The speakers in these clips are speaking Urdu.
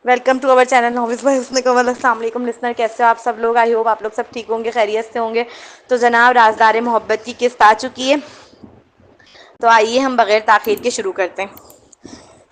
Welcome to our channel news بھائی حسن کمل. السلام علیکم لسنر, کیسے ہو آپ سب لوگ؟ آئی ہوپ آپ لوگ سب ٹھیک ہوں گے, خیریت سے ہوں گے. تو جناب, رازدار محبت کی قسط آ چکی ہے, تو آئیے ہم بغیر تاخیر کے شروع کرتے ہیں.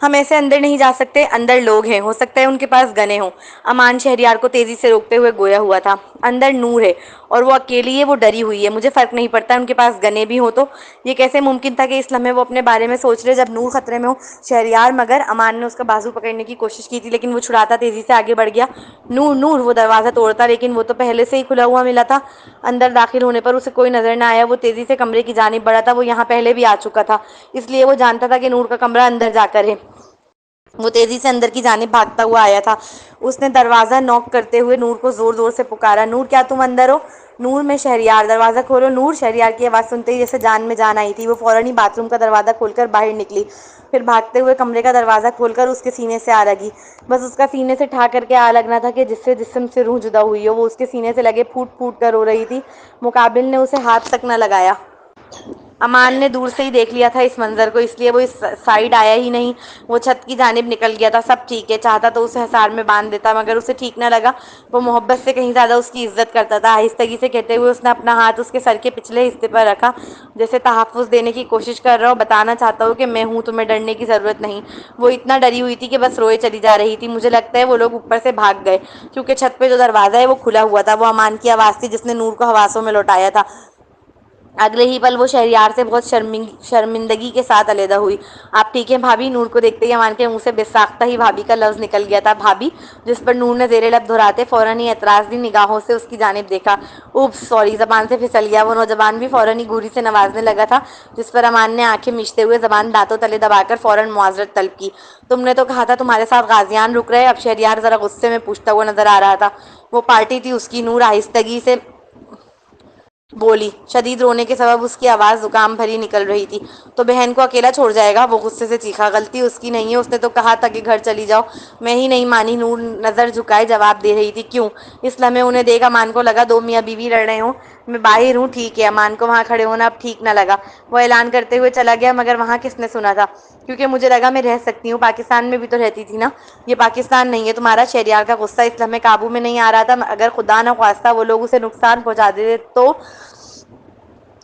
ہم ایسے اندر نہیں جا سکتے, اندر لوگ ہیں, ہو سکتا ہے ان کے پاس گنے ہوں. امان شہریار کو تیزی سے روکتے ہوئے گویا ہوا تھا. اندر نور ہے اور وہ اکیلی ہے, وہ ڈری ہوئی ہے. مجھے فرق نہیں پڑتا ان کے پاس گنے بھی ہو تو. یہ کیسے ممکن تھا کہ اس لمحے وہ اپنے بارے میں سوچ رہے جب نور خطرے میں ہو. شہریار, مگر امان نے اس کا بازو پکڑنے کی کوشش کی تھی, لیکن وہ چھڑاتا تیزی سے آگے بڑھ گیا. نور نور, وہ دروازہ توڑتا, لیکن وہ تو پہلے سے ہی کھلا ہوا ملا تھا. اندر داخل ہونے پر اسے کوئی نظر نہ آیا. وہ تیزی سے کمرے کی جانب بڑھا تھا. وہ یہاں پہلے بھی آ چکا تھا, اس لیے وہ جانتا تھا کہ نور کا کمرہ اندر جا کر ہے. وہ تیزی سے اندر کی جانب بھاگتا ہوا آیا تھا. اس نے دروازہ نوک کرتے ہوئے نور کو زور زور سے پکارا. نور, کیا تم اندر ہو؟ نور, میں شہریار. دروازہ کھولو نور. شہریار کی آواز سنتے ہی جیسے جان میں جان آئی تھی. وہ فوراً ہی باتھ روم کا دروازہ کھول کر باہر نکلی, پھر بھاگتے ہوئے کمرے کا دروازہ کھول کر اس کے سینے سے آ لگی. بس اس کا سینے سے ٹھا کر کے آ لگنا تھا کہ جس سے جسم سے روح جدا ہوئی ہو. وہ اس کے سینے سے لگے پھوٹ پھوٹ کر رو رہی تھی. مقابل نے اسے ہاتھ تک نہ لگایا. امان نے دور سے ہی دیکھ لیا تھا اس منظر کو, اس لیے وہ اس سائڈ آیا ہی نہیں. وہ چھت کی جانب نکل گیا تھا. سب ٹھیک ہے, چاہتا تو اسے حصار میں باندھ دیتا, مگر اسے ٹھیک نہ لگا. وہ محبت سے کہیں زیادہ اس کی عزت کرتا تھا. آہستگی سے کہتے ہوئے اس نے اپنا ہاتھ اس کے سر کے پچھلے حصے پر رکھا, جیسے تحفظ دینے کی کوشش کر رہا ہو, بتانا چاہتا ہوں کہ میں ہوں, تمہیں ڈرنے کی ضرورت نہیں. وہ اتنا ڈری ہوئی تھی کہ بس روئے چلی جا رہی تھی. مجھے لگتا ہے وہ لوگ اوپر سے بھاگ گئے, کیونکہ چھت پہ جو دروازہ ہے وہ کھلا ہوا تھا. وہ امان کی آواز تھی جس نے نور کو حواسوں میں لوٹایا تھا. اگلے ہی پل وہ شہریار سے بہت شرمندگی کے ساتھ علیحدہ ہوئی. آپ ٹھیک ہیں بھابھی؟ نور کو دیکھتے ہی امان کے منہ سے بے ساختہ ہی بھابھی کا لفظ نکل گیا تھا. بھابھی, جس پر نور نے زیر لب دہراتے فوراً ہی اعتراضی نگاہوں سے اس کی جانب دیکھا. اوپس سوری, زبان سے پھسل گیا. وہ نوجوان بھی فوراً ہی گھوری سے نوازنے لگا تھا, جس پر امان نے آنکھیں میچتے ہوئے زبان دانتوں تلے دبا کر فوراً معذرت طلب کی. تم نے تو کہا تھا تمہارے ساتھ غازیان رک رہے. اب شہریار ذرا غصے میں پوچھتا ہوا نظر آ رہا تھا. وہ پارٹی تھی اس کی. نور آہستگی سے بولی. شدید رونے کے سبب اس کی آواز زکام بھری نکل رہی تھی. تو بہن کو اکیلا چھوڑ جائے گا؟ وہ غصے سے چیخا. غلطی اس کی نہیں ہے, اس نے تو کہا تھا کہ گھر چلی جاؤ. میں ہی نہیں مانی. نور نظر جھکائے جواب دے رہی تھی. کیوں؟ اس لمحے انہیں دیکھ امان کو لگا دو میاں بیوی لڑ رہے ہوں. میں باہر ہوں, ٹھیک ہے. امان کو وہاں کھڑے ہونا اب ٹھیک نہ لگا. وہ اعلان کرتے ہوئے چلا گیا. مگر وہاں کس نے سنا تھا؟ کیونکہ مجھے لگا میں رہ سکتی ہوں. پاکستان میں بھی تو رہتی تھی نا. یہ پاکستان نہیں ہے تمہارا. شہریار کا غصہ اس لمحے قابو میں نہیں آ رہا تھا. اگر خدا نہ خواستہ وہ لوگ اسے نقصان پہنچا دیتے تو,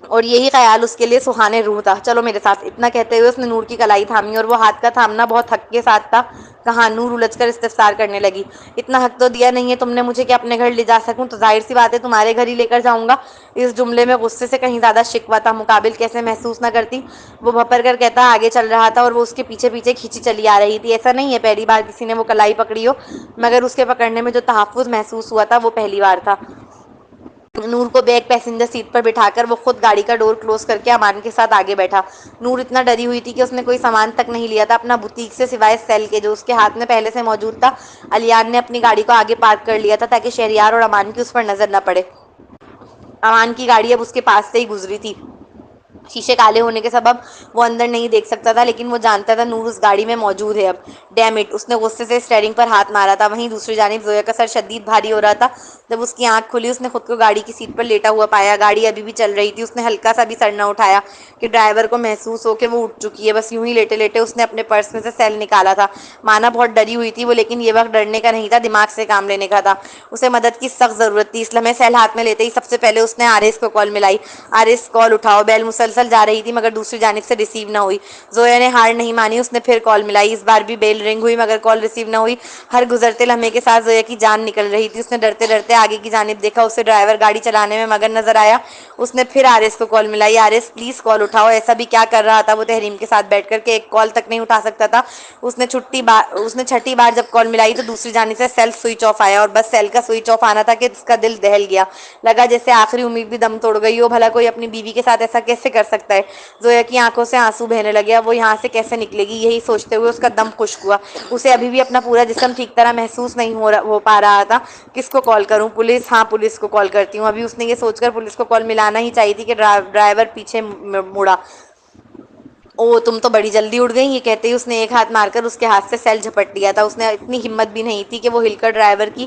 اور یہی خیال اس کے لیے سہانے روح تھا. چلو میرے ساتھ. اتنا کہتے ہوئے اس نے نور کی کلائی تھامی, اور وہ ہاتھ کا تھامنا بہت حق کے ساتھ تھا. کہاں؟ نور الجھ کر استفسار کرنے لگی. اتنا حق تو دیا نہیں ہے تم نے مجھے کہ اپنے گھر لے جا سکوں, تو ظاہر سی بات ہے تمہارے گھر ہی لے کر جاؤں گا. اس جملے میں غصے سے کہیں زیادہ شکوہ تھا. مقابل کیسے محسوس نہ کرتی؟ وہ بھپر کر کہتا آگے چل رہا تھا, اور وہ اس کے پیچھے پیچھے کھینچی چلی آ رہی تھی. ایسا نہیں ہے پہلی بار کسی نے وہ کلائی پکڑی ہو, مگر اس کے پکڑنے میں جو تحفظ محسوس ہوا تھا وہ پہلی بار تھا. نور کو بیک پیسنجر سیٹ پر بٹھا کر وہ خود گاڑی کا ڈور کلوز کر کے امان کے ساتھ آگے بیٹھا. نور اتنا ڈری ہوئی تھی کہ اس نے کوئی سامان تک نہیں لیا تھا اپنا بوتیک سے, سوائے سیل کے جو اس کے ہاتھ میں پہلے سے موجود تھا. علیان نے اپنی گاڑی کو آگے پارک کر لیا تھا تاکہ شہریار اور امان کی اس پر نظر نہ پڑے. امان کی گاڑی اب اس کے پاس سے ہی گزری تھی. شیشے کالے ہونے کے سبب وہ اندر نہیں دیکھ سکتا تھا, لیکن وہ جانتا تھا نور اس گاڑی میں موجود ہے اب. ڈیم اٹ, اس نے غصے سے اسٹیئرنگ پر ہاتھ مارا تھا. وہیں دوسری جانب زویا کا سر شدید بھاری ہو رہا تھا. جب اس کی آنکھ کھلی اس نے خود کو گاڑی کی سیٹ پر لیٹا ہوا پایا. گاڑی ابھی بھی چل رہی تھی. اس نے ہلکا سا بھی سر نہ اٹھایا کہ ڈرائیور کو محسوس ہو کہ وہ اٹھ چکی ہے. بس یوں ہی لیٹے لیٹے اس نے اپنے پرس میں سے سیل نکالا تھا. مانا بہت ڈری ہوئی تھی وہ, لیکن یہ وقت ڈرنے کا نہیں تھا, دماغ سے کام لینے کا تھا. اسے مدد کی سخت ضرورت تھی. اس لمحے سیل ہاتھ میں لیتے ہی سب سے پہلے اس نے آرس کو کال ملائی. آرس, کال اٹھاؤ. بیل مسلسل جا رہی تھی مگر دوسری جانب سے ریسیو نہ ہوئی. زویا نے ہار نہیں مانی. اس نے پھر کال ملائی. اس بار بھی بیل رنگ ہوئی مگر کال ریسیو نہ ہوئی. ہر گزرتے لمحے کے ساتھ زویا کی جان نکل رہی تھی. اس نے ڈرتے ڈرتے آگے کی جانب دیکھا. اسے ڈرائیور گاڑی چلانے میں مگن نظر آیا. اس نے پھر آرس کو کال ملائی. آرس پلیز کال اٹھاؤ. ایسا بھی کیا کر رہا تھا وہ تحریم کے ساتھ بیٹھ کر کے ایک کال تک نہیں اٹھا سکتا تھا. اس نے چھٹی بار جب کال ملائی تو دوسری جانب سے سیل سوئچ آف آیا, اور بس سیل کا سوئچ آف آنا تھا کہ اس کا دل دہل گیا. لگا جیسے آخری امید بھی دم توڑ گئی ہو. بھلا کوئی اپنی بیوی کے ساتھ ایسا کیسے کر سکتا ہے؟ زویا کی آنکھوں سے آنسو بہنے لگے. اب وہ یہاں سے کیسے نکلے گی, یہی سوچتے ہوئے اس کا دم خشک ہوا. اسے ابھی بھی اپنا پورا جسم ٹھیک طرح محسوس نہیں ہو پا رہا تھا. کس کو کال کروں؟ پولیس؟ ہاں پولیس کو کال کرتی ہوں. ابھی اس نے یہ سوچ کر پولیس کو کال ملانا ہی چاہیے تھی کہ ڈرائیور پیچھے مڑا. او تم تو بڑی جلدی اڑ گئی. یہ کہتے ہی اس نے ایک ہاتھ مار کر اس کے ہاتھ سے سیل جھپٹ لیا تھا. اس نے اتنی ہمت بھی نہیں تھی کہ وہ ہل کر ڈرائیور کی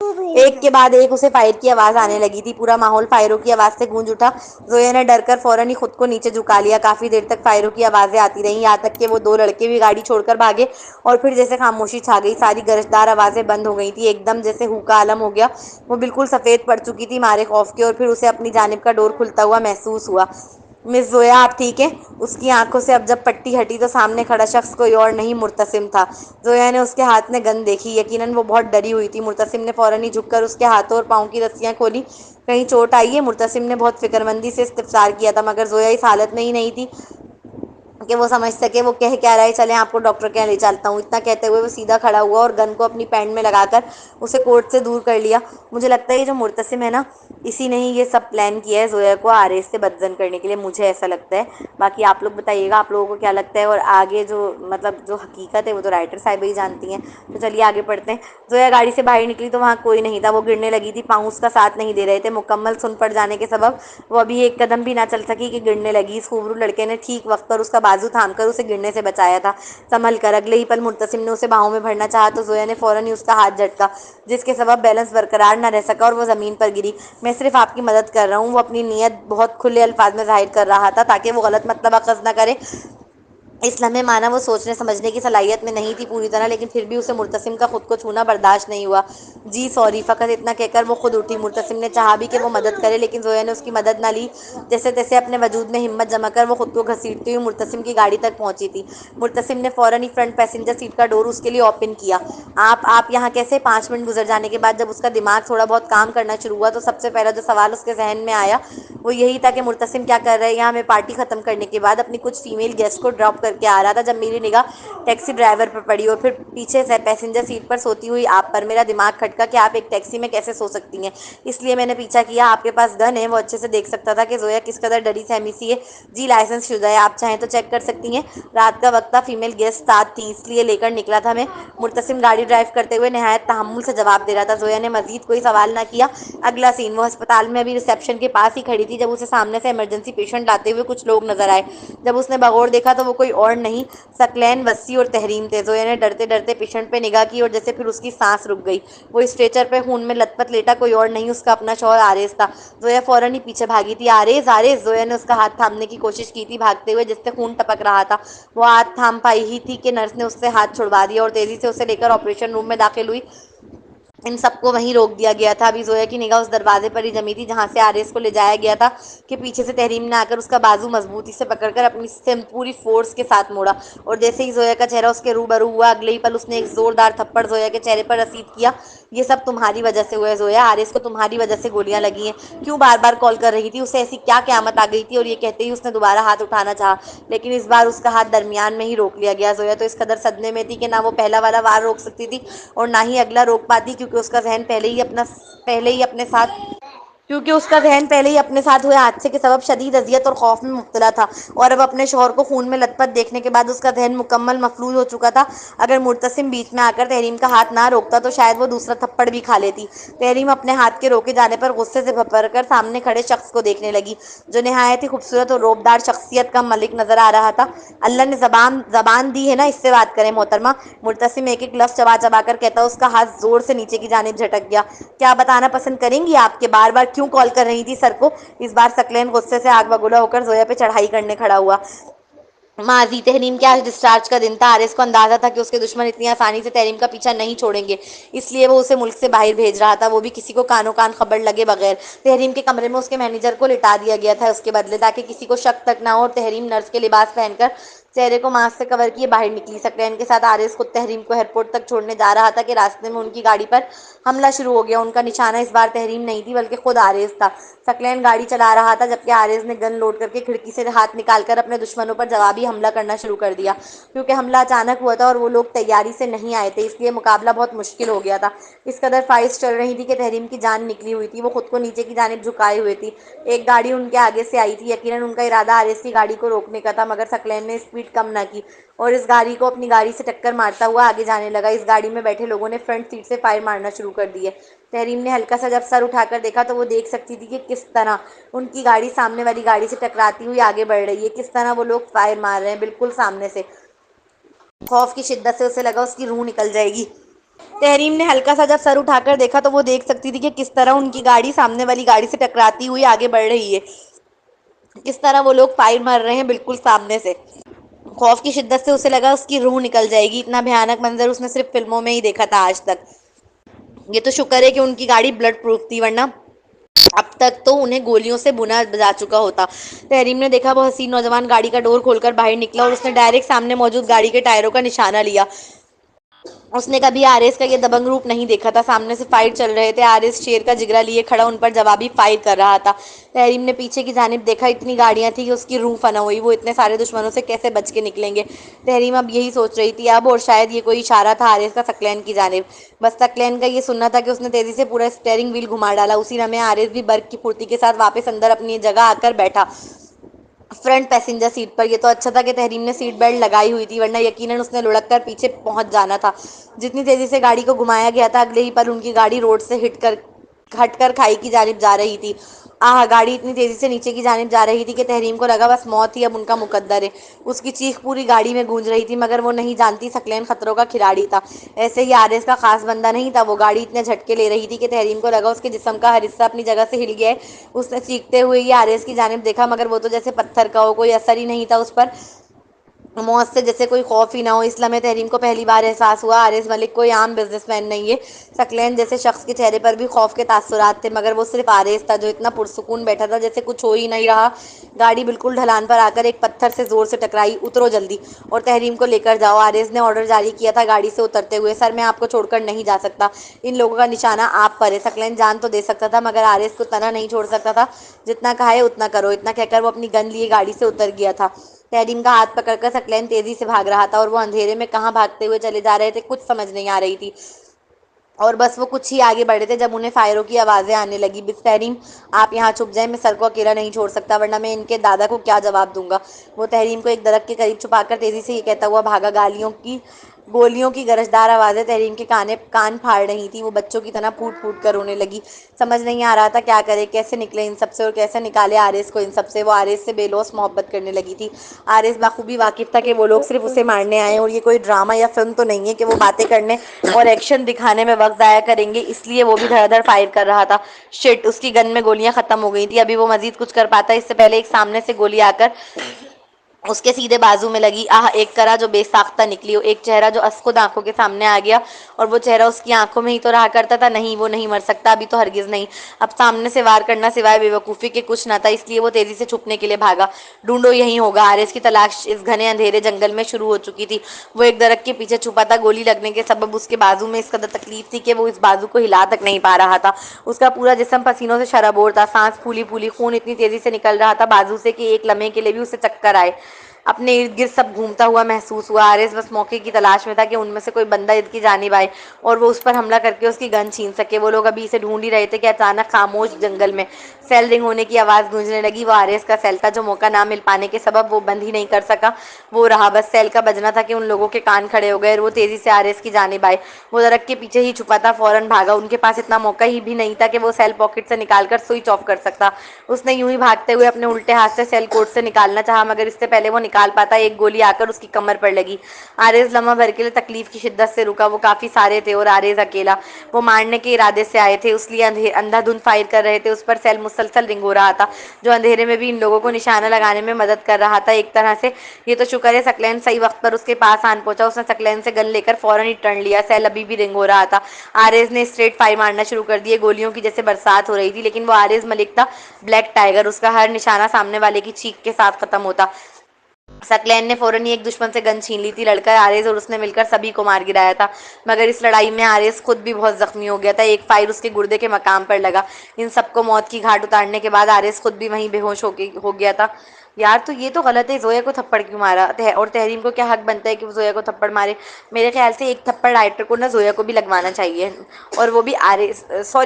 ایک کے بعد ایک اسے فائر کی آواز آنے لگی تھی، پورا ماحول فائروں کی آواز سے گونج اٹھا۔ زویا نے ڈر کر فوراً ہی خود کو نیچے جھکا لیا۔ کافی دیر تک فائروں کی آوازیں آتی رہیں، یہاں تک کہ وہ دو لڑکے بھی گاڑی چھوڑ کر بھاگے، اور پھر جیسے خاموشی چھا گئی، ساری گرجدار آوازیں بند ہو گئی تھی، ایک دم جیسے ہو کا عالم ہو گیا۔ وہ بالکل سفید پڑ چکی تھی مارے خوف کے، اور پھر اسے اپنی جانب کا ڈور کھلتا ہوا محسوس ہوا۔ مس زویا، آپ ٹھیک ہیں؟ اس کی آنکھوں سے اب جب پٹی ہٹی تو سامنے کھڑا شخص کوئی اور نہیں، مرتسم تھا۔ زویا نے اس کے ہاتھ میں گن دیکھی، یقیناً وہ بہت ڈری ہوئی تھی۔ مرتسم نے فوراً ہی جھک کر اس کے ہاتھوں اور پاؤں کی رسیاں کھولی۔ کہیں چوٹ آئی ہے؟ مرتسم نے بہت فکر مندی سے استفسار کیا تھا، مگر زویا اس حالت میں ہی نہیں تھی کہ وہ سمجھ سکے وہ کہہ کیا رہا ہے۔ چلیں آپ کو ڈاکٹر کے یہاں لے چلتا ہوں۔ اتنا کہتے ہوئے وہ سیدھا کھڑا ہوا اور گن کو اپنی پینٹ میں لگا کر اسے کوٹ سے دور کر لیا۔ مجھے لگتا ہے یہ جو مرتسم ہے نا، اسی نے ہی یہ سب پلان کیا ہے زویا کو آرز سے بدزن کرنے کے لیے، مجھے ایسا لگتا ہے۔ باقی آپ لوگ بتائیے گا آپ لوگوں کو کیا لگتا ہے، اور آگے جو حقیقت ہے وہ تو رائٹر صاحب ہی جانتی ہیں۔ تو چلیے آگے پڑھتے ہیں۔ زویا گاڑی سے باہر نکلی تو وہاں کوئی نہیں تھا، وہ گرنے لگی تھی، پاؤں اس کا ساتھ نہیں دے رہے تھے، مکمل سن پڑ جانے کے سبب وہ ابھی ایک قدم بھی نہ چل سکی کہ گرنے لگی۔ اس خوبرو لڑکے نے ٹھیک وقت پر اس کا بازو تھام کر اسے گرنے سے بچایا تھا۔ سنبھل کر۔ اگلے ہی پل مرتسم نے اسے باہوں میں بھرنا چاہا تو زویا نے فوراً ہی اس کا ہاتھ جھٹکا، جس کے سبب بیلنس برقرار نہ رہ سکا اور وہ زمین پر گری۔ میں صرف آپ کی مدد کر رہا ہوں، وہ اپنی نیت بہت کھلے الفاظ میں ظاہر کر رہا تھا تاکہ وہ غلط مطلب اخذ نہ کرے۔ اس لمحے مانا وہ سوچنے سمجھنے کی صلاحیت میں نہیں تھی پوری طرح، لیکن پھر بھی اسے مرتسم کا خود کو چھونا برداشت نہیں ہوا۔ جی سوری، فقط اتنا کہہ کر وہ خود اٹھی۔ مرتسم نے چاہا بھی کہ وہ مدد کرے، لیکن زویا نے اس کی مدد نہ لی۔ جیسے تیسے اپنے وجود میں ہمت جما کر وہ خود کو گھسیٹتی ہوئی مرتسم کی گاڑی تک پہنچی تھی۔ مرتسم نے فوراً ہی فرنٹ پیسنجر سیٹ کا ڈور اس کے لیے اوپن کیا۔ آپ یہاں کیسے؟ 5 منٹ گزر جانے کے بعد جب اس کا دماغ تھوڑا بہت کام کرنا شروع ہوا تو سب سے پہلا جو سوال اس کے ذہن میں آیا وہ یہی تھا کہ مرتسم کیا کر رہا ہے یہاں؟ میں پارٹی ختم کرنے کے بعد اپنی کچھ فیمیل گیسٹ کو ڈراپ کر کے آ رہا تھا جب میری نگاہ ٹیکسی ڈرائیور پر پڑی اور پھر پیچھے سے پیسنجر سیٹ پر سوتی ہوئی آپ پر۔ میرا دماغ کھٹکا کہ آپ ایک ٹیکسی میں کیسے سو سکتی ہیں، اس لیے میں نے پیچھا کیا۔ آپ کے پاس گن ہے؟ وہ اچھے سے دیکھ سکتا تھا کہ زویا کس قدر ڈری سہمی سی ہے۔ جی لائسنس شدہ ہے، آپ چاہیں تو چیک کر سکتی ہیں۔ رات کا وقت تھا، فیمیل گیسٹ ساتھ تھی، اس لیے لے کر نکلا تھا میں۔ مرتسم گاڑی ڈرائیو کرتے ہوئے نہایت تحمل سے جواب دے رہا تھا۔ زویا نے مزید کوئی سوال نہ کیا۔ اگلا سین، وہ ہسپتال میں ابھی ریسیپشن کے پاس ہی کھڑی تھی جب اسے سامنے سے ایمرجنسی پیشنٹ لاتے ہوئے کچھ لوگ نظر آئے۔ جب اس نے بغور دیکھا تو وہ کوئی اور نہیں، ثقلین، وسیع اور تحریم تھے۔ زویا نے ڈرتے ڈرتے پیشنٹ پہ نگاہ کی اور جیسے پھر اس کی سانس رک گئی۔ وہ اسٹریچر پہ خون میں لت پت لیٹا کوئی اور نہیں، اس کا اپنا شوہر آرز تھا۔ زویا فوراً ہی پیچھے بھاگی تھی۔ آرز، آرز! زویا نے اس کا ہاتھ تھامنے کی کوشش کی تھی بھاگتے ہوئے، جس سے خون ٹپک رہا تھا۔ وہ ہاتھ تھام پائی ہی تھی کہ نرس نے اس سے ہاتھ چھڑوا دیا اور تیزی سے اسے لے کر آپریشن روم میں داخل ہوئی۔ ان سب کو وہیں روک دیا گیا تھا۔ ابھی زویا کی نگاہ اس دروازے پر ہی جمی تھی جہاں سے آرز کو لے جایا گیا تھا کہ پیچھے سے تحریم نے آ کر اس کا بازو مضبوطی سے پکڑ کر اپنی پوری فورس کے ساتھ موڑا، اور جیسے ہی زویا کا چہرہ اس کے روبرو ہوا اگلے ہی پل اس نے ایک زوردار تھپڑ زویا کے چہرے پر رسید کیا۔ یہ سب تمہاری وجہ سے ہوا ہے زویا، آرز کو تمہاری وجہ سے گولیاں لگی ہیں۔ کیوں بار بار کال کر رہی تھی؟ اسے ایسی کیا قیامت آ گئی تھی؟ اور یہ کہتے ہی اس نے دوبارہ ہاتھ اٹھانا چاہا، لیکن اس بار اس کا ہاتھ درمیان میں ہی روک لیا گیا۔ زویا تو اس قدر صدمے میں تھی کہ نہ وہ پہلا والا وار روک سکتی تھی اور نہ ہی اگلا روک پاتی، کیونکہ اس کا ذہن پہلے ہی اپنے ساتھ ہوئے حادثے کے سبب شدید اذیت اور خوف میں مبتلا تھا، اور اب اپنے شوہر کو خون میں لت پت دیکھنے کے بعد اس کا ذہن مکمل مفلوج ہو چکا تھا۔ اگر مرتسم بیچ میں آ کر تحریم کا ہاتھ نہ روکتا تو شاید وہ دوسرا تھپڑ بھی کھا لیتی۔ تحریم اپنے ہاتھ کے روکے جانے پر غصے سے بھر کر سامنے کھڑے شخص کو دیکھنے لگی، جو نہایت ہی خوبصورت اور رعب دار شخصیت کا مالک نظر آ رہا تھا۔ اللہ نے زبان دی ہے نا، اس سے بات کریں محترمہ۔ مرتسم ایک ایک لفظ چبا چبا کر کہتا، اس کا ہاتھ زور سے نیچے کی جانب جھٹک گیا۔ کیا بتانا پسند کریں گی آپ کہ بار بار کیوں کال کر رہی تھی سر کو؟ اس بار ثقلین غصے سے آگ بگولا ہو کر زویا پہ چڑھائی کرنے کھڑا ہوا۔ ماضی تحریم کے آج ڈسچارج کا دن تھا۔ آرز کو اندازہ تھا کہ اس کے دشمن اتنی آسانی سے تحریم کا پیچھا نہیں چھوڑیں گے، اس لیے وہ اسے ملک سے باہر بھیج رہا تھا، وہ بھی کسی کو کانوں کان خبر لگے بغیر۔ تحریم کے کمرے میں اس کے مینیجر کو لٹا دیا گیا تھا اس کے بدلے، تاکہ کسی کو شک تک نہ ہو، اور تحریم نرس کے لباس پہن کر چہرے کو ماسک سے کور کیے باہر نکلی۔ ثقلین کے ساتھ آرز خود تحریم کو ایئرپورٹ تک چھوڑنے جا رہا تھا کہ راستے میں ان کی گاڑی پر حملہ شروع ہو گیا۔ ان کا نشانہ اس بار تحریم نہیں تھی بلکہ خود آرز تھا۔ ثقلین گاڑی چلا رہا تھا جبکہ آرز نے گن لوڈ کر کے کھڑکی سے ہاتھ نکال کر اپنے دشمنوں پر جوابی حملہ کرنا شروع کر دیا۔ کیونکہ حملہ اچانک ہوا تھا اور وہ لوگ تیاری سے نہیں آئے تھے، اس لیے مقابلہ بہت مشکل ہو گیا تھا۔ اس قدر فائٹس چل رہی تھی کہ تحریم کی جان نکلی ہوئی تھی، وہ خود کو نیچے کی جانب جھکائے ہوئے تھی۔ ایک گاڑی ان کے آگے سے آئی تھی، یقیناً ان کا ارادہ آرز کی گاڑی کو روکنے کا تھا، مگر ثقلین نے اسپیڈ کم نہ کی اور اس گاڑی کو اپنی گاڑی سے ٹکر مارتا ہوا آگے جانے لگا۔ اس گاڑی میں بیٹھے لوگوں نے فرنٹ سیٹ سے فائر مارنا شروع کر دیے۔ تحریم نے ہلکا سا جب سر اٹھا کر دیکھا تو وہ دیکھ سکتی تھی کہ کس طرح ان کی گاڑی سامنے والی گاڑی سے ٹکراتی ہوئی آگے بڑھ رہی ہے، کس طرح وہ لوگ فائر مار رہے ہیں بالکل سامنے سے۔ خوف کی شدت سے اسے لگا اس کی روح نکل جائے گی۔ تحریم نے ہلکا سا جب سر اٹھا کر دیکھا تو وہ دیکھ سکتی تھی کہ کس طرح ان کی گاڑی سامنے والی گاڑی سے ٹکراتی ہوئی آگے بڑھ رہی ہے، کس طرح وہ لوگ فائر مار رہے ہیں بالکل سامنے سے۔ خوف کی شدت سے اسے لگا اس کی روح نکل جائے گی، اتنا بھیانک منظر اس نے صرف فلموں میں ہی دیکھا تھا آج تک۔ یہ تو شکر ہے کہ ان کی گاڑی بلٹ پروف تھی، ورنہ اب تک تو انہیں گولیوں سے بنا جا چکا ہوتا۔ تحریم نے دیکھا وہ حسین نوجوان گاڑی کا ڈور کھول کر باہر نکلا اور اس نے ڈائریکٹ سامنے موجود گاڑی کے ٹائروں کا نشانہ لیا۔ اس نے کبھی آرز کا یہ دبنگ روپ نہیں دیکھا تھا۔ سامنے سے فائر چل رہے تھے، آرز شیر کا جگرا لیے کھڑا ان پر جوابی فائر کر رہا تھا۔ تحریم نے پیچھے کی جانب دیکھا، اتنی گاڑیاں تھیں کہ اس کی روح فنا ہوئی، وہ اتنے سارے دشمنوں سے کیسے بچ کے نکلیں گے؟ تحریم اب یہی سوچ رہی تھی اب، اور شاید یہ کوئی اشارہ تھا آرز کا ثقلین کی جانب۔ بس ثقلین کا یہ سننا تھا کہ اس نے تیزی سے پورا اسٹیئرنگ وہیل گھما ڈالا۔ اسی لمحے آرز بھی برق کی پھرتی کے ساتھ واپس اندر اپنی جگہ آ کر بیٹھا، فرنٹ پیسنجر سیٹ پر۔ یہ تو اچھا تھا کہ تحریم نے سیٹ بیلٹ لگائی ہوئی تھی، ورنہ یقیناً اس نے لڑک کر پیچھے پہنچ جانا تھا۔ جتنی تیزی سے گاڑی کو گھمایا گیا تھا، اگلے ہی پل ان کی گاڑی روڈ سے ہٹ کر کھائی کی جانب جا رہی تھی۔ گاڑی اتنی تیزی سے نیچے کی جانب جا رہی تھی کہ تحریم کو لگا بس موت ہی اب ان کا مقدر ہے۔ اس کی چیخ پوری گاڑی میں گونج رہی تھی، مگر وہ نہیں جانتی ثقلین خطروں کا کھلاڑی تھا، ایسے ہی آرز کا خاص بندہ نہیں تھا۔ وہ گاڑی اتنے جھٹکے لے رہی تھی کہ تحریم کو لگا اس کے جسم کا ہر حصہ اپنی جگہ سے ہل گیا ہے۔ اس نے چیختے ہوئے یہ آرز کی جانب دیکھا، مگر وہ تو جیسے پتھر کا ہو، کوئی اثر ہی نہیں تھا اس پر، موت سے جیسے کوئی خوف ہی نہ ہو۔ اس لمحے تحریم کو پہلی بار احساس ہوا آرز ملک کوئی عام بزنس مین نہیں ہے۔ ثقلین جیسے شخص کے چہرے پر بھی خوف کے تاثرات تھے، مگر وہ صرف آرز تھا جو اتنا پرسکون بیٹھا تھا جیسے کچھ ہو ہی نہیں رہا۔ گاڑی بالکل ڈھلان پر آ کر ایک پتھر سے زور سے ٹکرائی۔ اترو جلدی اور تحریم کو لے کر جاؤ، آرز نے آرڈر جاری کیا تھا گاڑی سے اترتے ہوئے۔ سر میں آپ کو چھوڑ کر نہیں جا سکتا، ان لوگوں کا نشانہ آپ پر ہے۔ ثقلین جان تو دے سکتا تھا، مگر آرز کو تنہا نہیں چھوڑ سکتا تھا۔ جتنا کہا ہے اتنا کرو، اتنا کہہ کر وہ اپنی گن لیے گاڑی سے اتر گیا تھا۔ تحریم کا ہاتھ پکڑ کر ثقلین تیزی سے بھاگ رہا تھا، اور وہ اندھیرے میں کہاں بھاگتے ہوئے چلے جا رہے تھے کچھ سمجھ نہیں آ رہی تھی، اور بس وہ کچھ ہی آگے بڑھے تھے جب انہیں فائروں کی آوازیں آنے لگی۔ بس تحریم آپ یہاں چھپ جائیں، میں سر کو اکیلا نہیں چھوڑ سکتا، ورنہ میں ان کے دادا کو کیا جواب دوں گا۔ وہ تحریم کو ایک درخت کے قریب چھپا کر تیزی سے یہ کہتا ہوا بھاگا۔ گولیوں کی گرجدار آوازیں تحریم کے کان پھاڑ رہی تھی۔ وہ بچوں کی طرح پھوٹ پھوٹ کر رونے لگی، سمجھ نہیں آ رہا تھا کیا کرے، کیسے نکلے ان سب سے، اور کیسے نکالے آرز کو ان سب سے۔ وہ آرز سے بے لوث محبت کرنے لگی تھی۔ آرز بخوبی واقف تھا کہ وہ لوگ صرف اسے مارنے آئے ہیں، اور یہ کوئی ڈرامہ یا فلم تو نہیں ہے کہ وہ باتیں کرنے اور ایکشن دکھانے میں وقت ضائع کریں گے۔ اس لیے وہ بھی دھڑ دھڑ فائر کر رہا تھا۔ شٹ، اس کی گن میں گولیاں ختم ہو گئی تھی، ابھی وہ مزید کچھ کر پاتا۔ اس سے پہلے ایک سامنے سے گولی آ کر اس کے سیدھے بازو میں لگی۔ ایک کرا جو بے ساختہ نکلی، ایک چہرہ جو از خود آنکھوں کے سامنے آ گیا، اور وہ چہرہ اس کی آنکھوں میں ہی تو رہا کرتا تھا۔ نہیں، وہ نہیں مر سکتا ابھی تو، ہرگز نہیں۔ اب سامنے سے وار کرنا سوائے بے وقوفی کے کچھ نہ تھا، اس لیے وہ تیزی سے چھپنے کے لیے بھاگا۔ ڈھونڈو، یہی ہوگا۔ آرز کی تلاش اس گھنے اندھیرے جنگل میں شروع ہو چکی تھی۔ وہ ایک درخت کے پیچھے چھپا تھا۔ گولی لگنے کے سبب اس کے بازو میں اس قدر تکلیف تھی کہ وہ اس بازو کو ہلا تک نہیں پا رہا تھا۔ اس کا پورا جسم پسینوں سے شرابور تھا، سانس پھولی پھولی، خون اتنی تیزی سے نکل رہا تھا بازو سے کہ ایک لمحے کے لیے بھی اسے چکر آئے۔ اپنے ارد گرد سب گھومتا ہوا محسوس ہوا۔ آرز بس موقع کی تلاش میں تھا کہ ان میں سے کوئی بندہ اس کی جانب آئے اور وہ اس پر حملہ کر کے اس کی گن چھین سکے۔ وہ لوگ ابھی اسے ڈھونڈ ہی رہے تھے کہ اچانک خاموش جنگل میں سیل رنگ ہونے کی آواز گونجنے لگی۔ وہ آرز کا سیل تھا جو موقع نہ مل پانے کے سبب وہ بند ہی نہیں کر سکا۔ وہ رہا بس سیل کا بجنا تھا کہ ان لوگوں کے کان کھڑے ہو گئے، اور وہ تیزی سے آرز کی جانب آئے۔ وہ درخت کے پیچھے ہی چھپا تھا، فوراً بھاگا۔ ان کے پاس اتنا موقع ہی بھی نہیں تھا کہ وہ سیل پاکٹ سے نکال کر سوئچ آف کر سکتا۔ اس نے یوں ہی بھاگتے ہوئے اپنے الٹے ہاتھ سے سیل کوٹ سے نکالنا چاہا، مگر اس سے پہلے وہ نکال پاتا ایک گولی آ کر اس کی کمر پر لگی۔ آرز لمحہ بھر کے لیے تکلیف کی شدت سے رکا۔ وہ کافی سارے تھے اور آرز اکیلا۔ وہ مارنے کے ارادے سے آئے تھے، اس لیے اندھا دھند فائر کر رہے تھے۔ اس پر سیل مسلسل رنگ ہو رہا تھا، جو اندھیرے میں بھی ان لوگوں کو نشانہ لگانے میں مدد کر رہا تھا ایک طرح سے۔ یہ تو شکر ہے ثقلین صحیح وقت پر اس کے پاس آن پہنچا۔ اس نے ثقلین سے گن لے کر فوراً ہی ٹرن لیا۔ سیل ابھی بھی رنگ ہو رہا تھا۔ آرز نے اسٹریٹ فائر مارنا شروع کر دیے، گولیوں کی جیسے برسات ہو رہی تھی، لیکن وہ آرز ملک تھا، بلیک ٹائیگر۔ اس کا ہر نشانہ سامنے والے کی چیخ کے ساتھ ختم ہوتا۔ ثقلین نے فوراً ہی ایک دشمن سے گن چھین لی تھی۔ لڑکا آرز اور اس نے مل کر سبھی کو مار گرایا تھا، مگر اس لڑائی میں آرز خود بھی بہت زخمی ہو گیا تھا۔ ایک فائر اس کے گردے کے مقام پر لگا۔ ان سب کو موت کی گھاٹ اتارنے کے بعد آرز خود بھی وہیں بے ہوش ہو گیا تھا۔ یار تو یہ تو غلط ہے، زویا کو تھپڑ کیوں مارا؟ اور تحریم کو کیا حق بنتا ہے کہ وہ زویا کو تھپڑ مارے؟ میرے خیال سے ایک تھپڑ رائٹر کو نہ زویا کو بھی لگوانا چاہیے، اور وہ بھی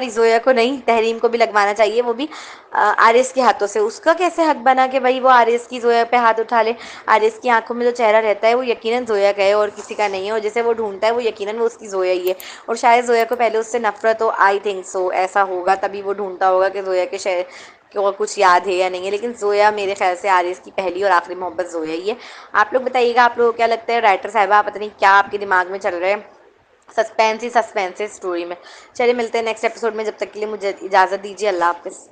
زویا کو نہیں، تحریم کو بھی لگوانا چاہیے، وہ بھی آرز کے ہاتھوں سے۔ اس کا کیسے حق بنا کہ بھائی وہ آرز کی زویا پہ ہاتھ اٹھا لے؟ آرز کی آنکھوں میں جو چہرہ رہتا ہے وہ یقیناً زویا کا ہے اور کسی کا نہیں ہے، اور جسے وہ ڈھونڈتا ہے وہ یقیناً وہ اس کی زویا ہی ہے، اور شاید زویا کو پہلے اس سے نفرت ہو۔ آئی تھنک سو، ایسا ہوگا، تبھی وہ ڈھونڈتا ہوگا کہ زویا کے شہر کو کچھ یاد ہے یا نہیں ہے۔ لیکن زویا میرے خیال سے آرز کی پہلی اور آخری محبت زویا ہی ہے۔ آپ لوگ بتائیے گا، آپ لوگوں کو کیا لگتا ہے؟ رائٹر صاحبہ پتہ نہیں کیا آپ کے دماغ میں چل رہا ہے، سسپینس ہی سسپینس ہے اسٹوری میں. چلیے ملتے ہیں نیکسٹ ایپیسوڈ میں، جب تک کے لیے مجھے اجازت دیجیے. اللہ حافظ.